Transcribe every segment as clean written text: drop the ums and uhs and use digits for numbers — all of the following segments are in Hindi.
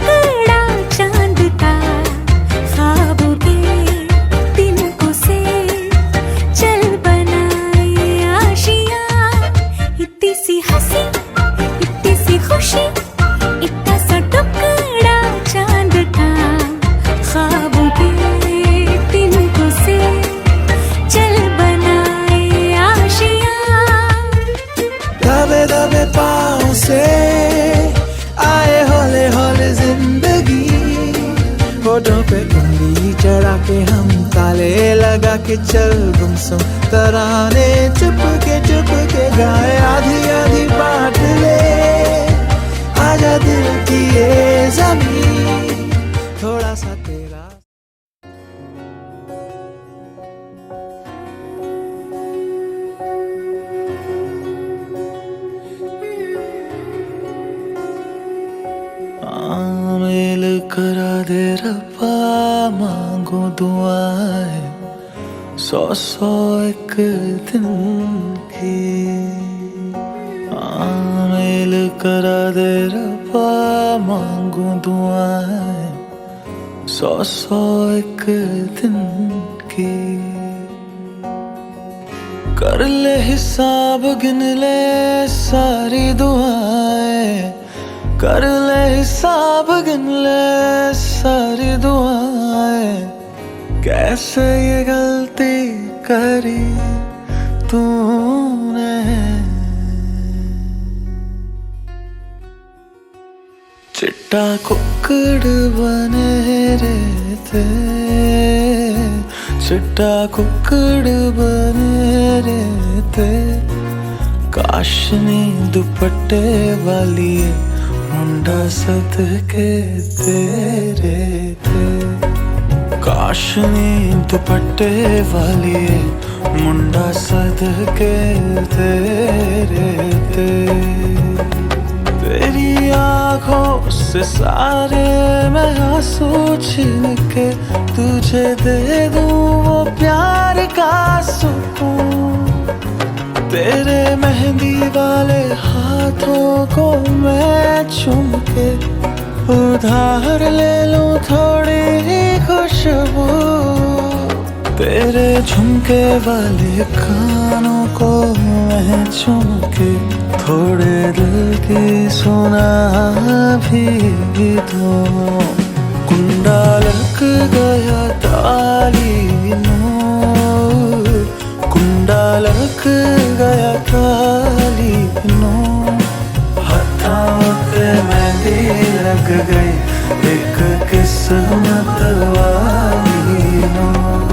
टुकड़ा चांद का, ख्वाबों के तिनकों से चल बनाए आशियां। इतनी सी हंसी, इतनी सी खुशी, इतना सा टुकड़ा चांद का, ख्वाबों के तिनकों से चल बनाए आशियां। दबे दबे पाँव से आए हौले हौले जिंदगी, होठों पे उंगली चढ़ा के हम ताले लगा के चल गुमसुम तराने चुप के गाए। आधी आधी बात ले आजा दिल की ये ज़मीं, थोड़ा सा तेरा। मेल करा दे रब्बा, मांगो दुआएं 100 एक दिन की। मेल करा दे रब्बा, मांगो दुआएं 100 एक दिन की। कर ले हिसाब, गिन ले सारी दुआएं, कर ले हिसाब, गिन ले सारी दुआएं। कैसे ये गलती करी तूने, चिट्टा कुक्कड़ बने रहते, चिट्टा कुक्कड़ बने रहते। काशनी दुपट्टे वाली मुंडा सदके तेरे थे, काशनी दुपट्टे वाली मुंडा सदके तेरे थे। तेरी आँखों से सारे मैं आंसू छीन के तुझे दे दूं वो प्यार का सुकून। तेरे मेहंदी वाले हाथों को मैं चूम के उधार ले लूं थोड़ी ही खुशबू। तेरे झुमके वाले कानों को मैं चूम के थोड़े दिल की सुना भी दूं। कुंडा लग गया ताली नूर, कुंडा लग गया ताली नूर। हथों पे मेहंदी लग गई एक किस्मत वाली नूर।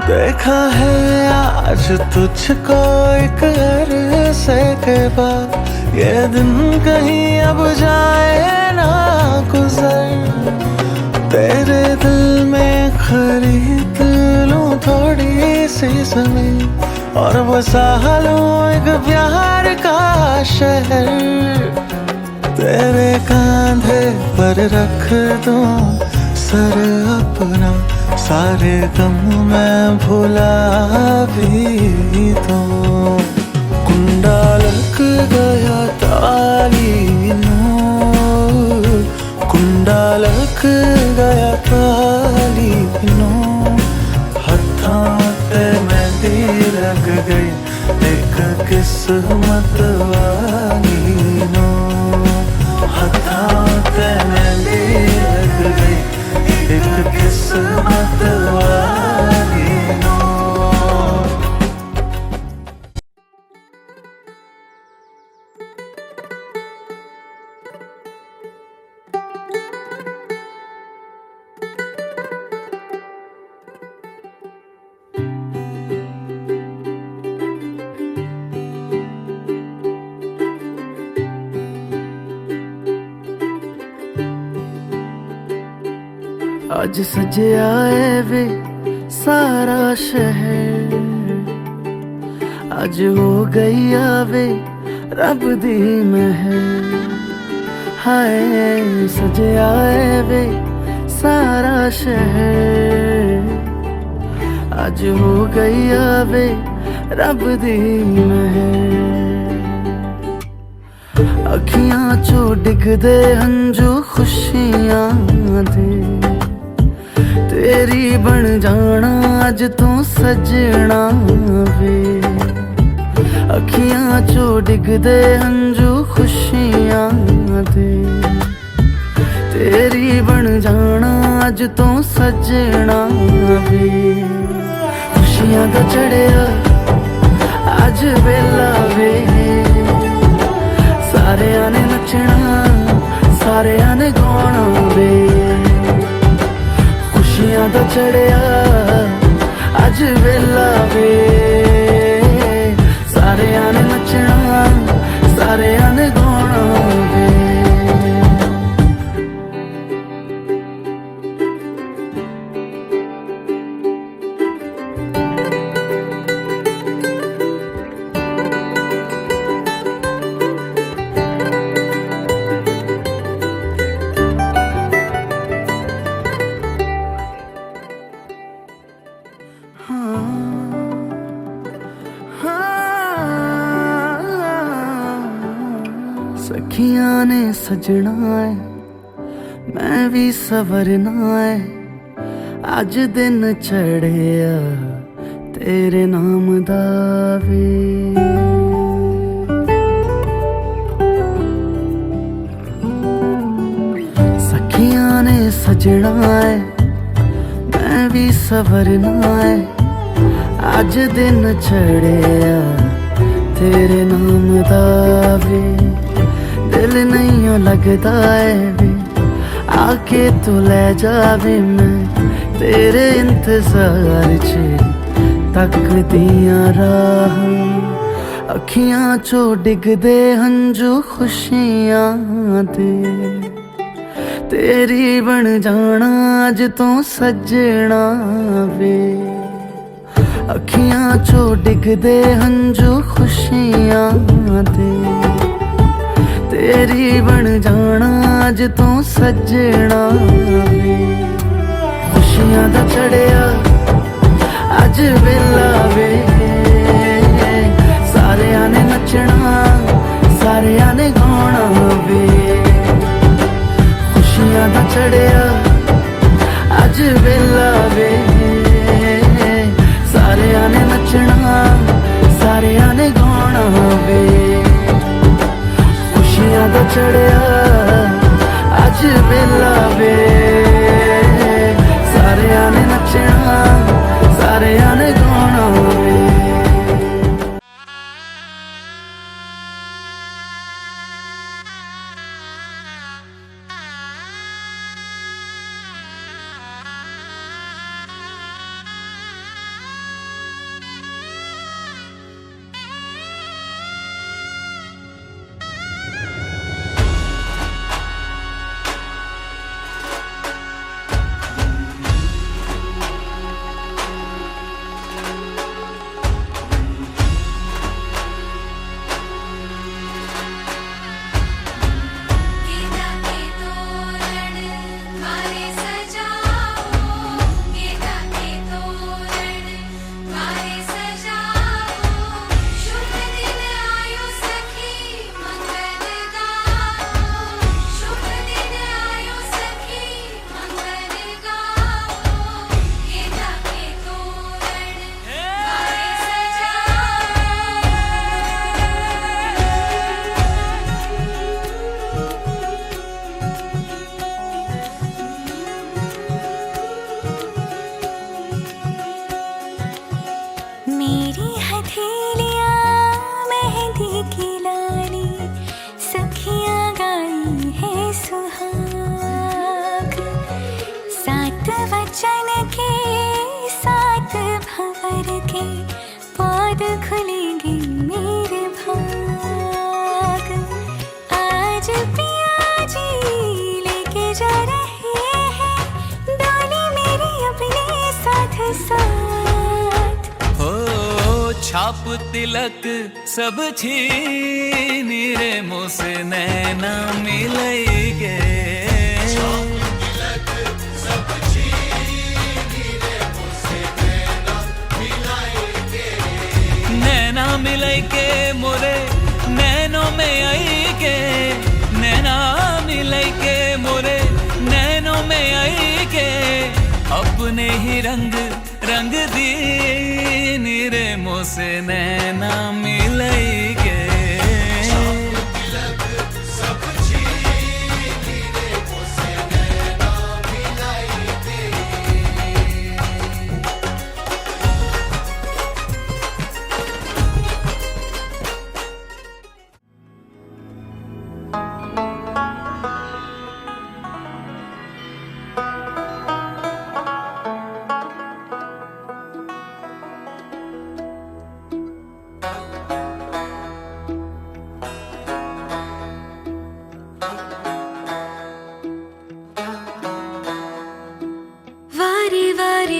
देखा है आज तुझको एक अरसे के बाद, ये दिन कहीं अब जाए ना गुजर। तेरे दिल में खरीद लूं थोड़ी सी जमीन और बसा लूं एक प्यार का शहर। तेरे कांधे पर रख दूं सर अपना, सारे गम मैं भुला भी दूं। कुंडा लग गया ताली नूर, कुंडा लग गया ताली नूर। हथों पे मेहंदी लग गई एक किस्मत वाली नूर। हथों पे मेहंदी लग गई एक किस्मत वाली नूर। आज सज आए वे सारा शहर, आज हो गई आवे रब दी महल, हाय सजे आए वे सारा शहर। आज हो गई आवे रब दी महल, अखियां चो डिगदे हंजू खुशियां दे, तेरी बन जाना अज तू सजना वे। अखियां चो डिगदे हंजू खुशियां दे, तेरी बन जाना अज तू सजना वे। खुशियां दा चढ़िया अज वेला वे, सारेयां ने नचना सारेयां ने गाना वे। खुशियां दा चढ़िया अज वेला वे, सारेयां ने नचना सारेयां ने गाना वे। सखियां ने सजना है मैं भी सवरना है, अज दिन चढ़िया तेरे नाम दा वे। सखियां ने सजना है मैं भी सवरना है, अज दिन चढ़िया तेरे नाम दा वे। दिल नहीं लगता है वे आके तू ले जावे, मैं तेरे इंतजार च तकदियां राह। अखियां चो डिगदे हंजू खुशियां दे, तेरी बन जाना अज तू सजना वे। अखियां चो डिगदे हंजू खुशियां दे, तेरी बन जाना अज तू सजना वे। खुशियां दा चढ़िया अज वेला वे, सारेयां ने नचना सारेयां ने गाना वे। खुशियां दा चढ़िया अज वेला वे, सारेयां ने नचना सारेयां ने गाना वे। खुशियां दा चढ़िया अज वेला वे, सारेयां ने नचना सारेयां ने गाना वे। मेरी हथेलियाँ मेहंदी की लाली, सखियाँ गाई है सुहाग। सात वचन के सात भंवर के, पौध खुलेंगे मेरे भाग। आज पिया जी लेके जा रहे हैं, डोली मेरी अपने साथ साथ। छाप तिलक सब छीन रे मुझसे नैना मिलैगे नैना मिलई के मोरे नैनों में आई के नैना मिलई के मोरे नैनों में आई के अपने ही रंग रंग दी रे मुझसे नैना मिलई के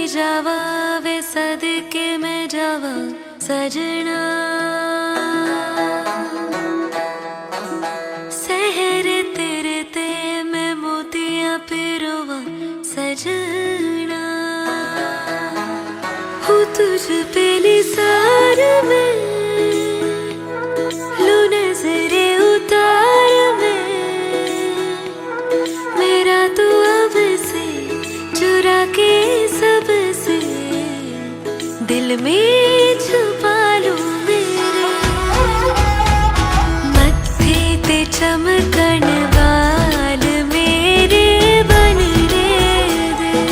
जावा वे सदके में जावा सजना सहर तेरे ते में मोतियां पिरोवा सजना हूँ तुझ पे निसार में लू नजरे उतार में मेरा तो अब से चुरा के सबसे दिल में छुपा लूं मेरे मत्थे ते चमकन वाल मेरे बनने दे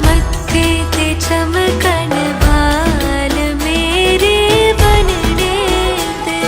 मत्थे ते चमकन वाल मेरे बनने दे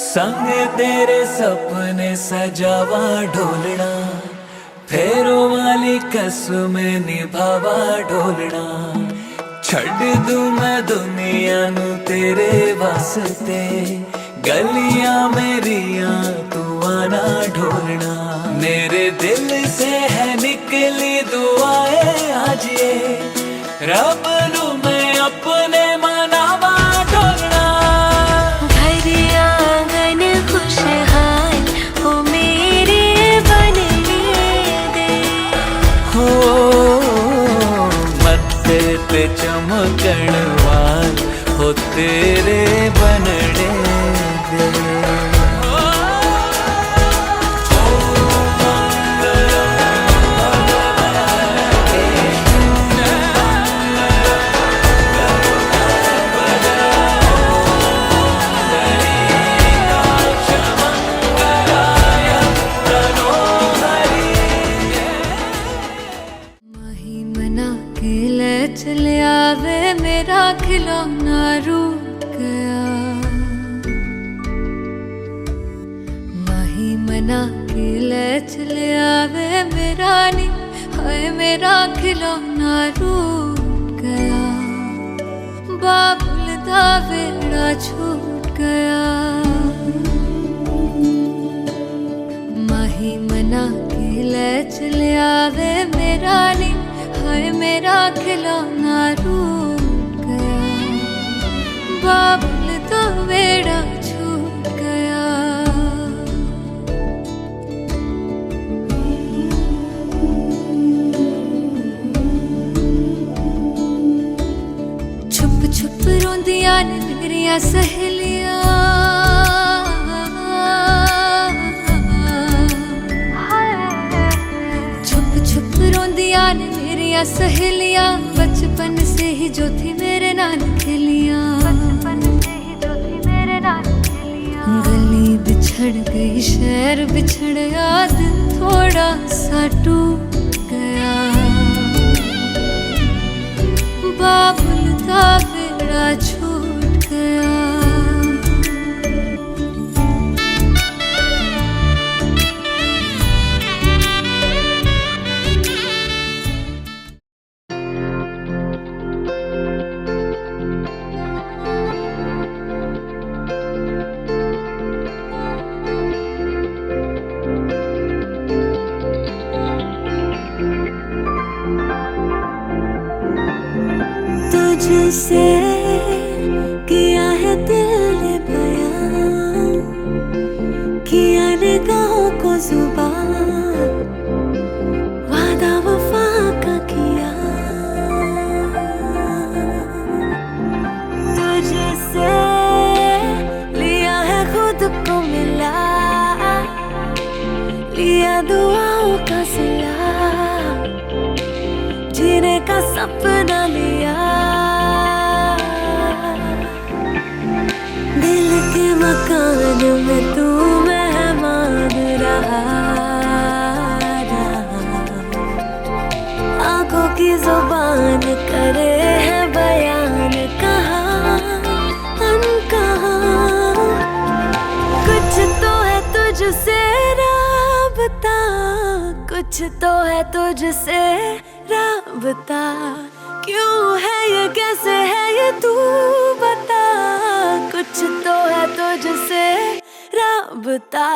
संग तेरे सपने सजावा ढोलना फेरो वाली कसम निभावा ढोलना छड़ दूं मैं दुनिया नू तेरे वास्ते गलियां मेरिया तू आना ढोलना मेरे दिल से है निकली दुआएं आज ये रब नू मैं अपने मनावा ढोलना ते चमकण वाल हो तेरे बनने दे चले आवे मेरा खिलौना रूठ गया माही मना के ले चले आवे मेरा नी हाय मेरा खिलौना रूठ गया बाबुल दा वेड़ा छूट गया माही मना के ले चले आवे मेरा नी हाय मेरा खिलौना रूठ गया बाबुल तो वेड़ा छूट गया छुप छुप रोंदियां ने मेरियां सहेलियां छुप छुप रोंदियां ने मेरियां सहेलियां बचपन से ही जो थी मेरे नाल खेलियां गली बिछड़ गई शहर बिछड़ याद थोड़ा सा टूट गया बाबुल का बेड़ा छूट गया तुझसे किया है दिल ने बयां, किया निगाहों को जुबान, वादा वफा का किया। तुझसे लिया है खुद को मिला, लिया दुआओं का सिला, जीने का सपना लिया। दिल के मकान में तू मेहमान रहा, आंखों की जुबान करे है बयान, कहाँ अनकहा। कुछ तो है तुझसे राबता, कुछ तो है तुझसे राबता। क्यों है ये, कैसे है ये, तू बता। कुछ तो है तुझसे राबता।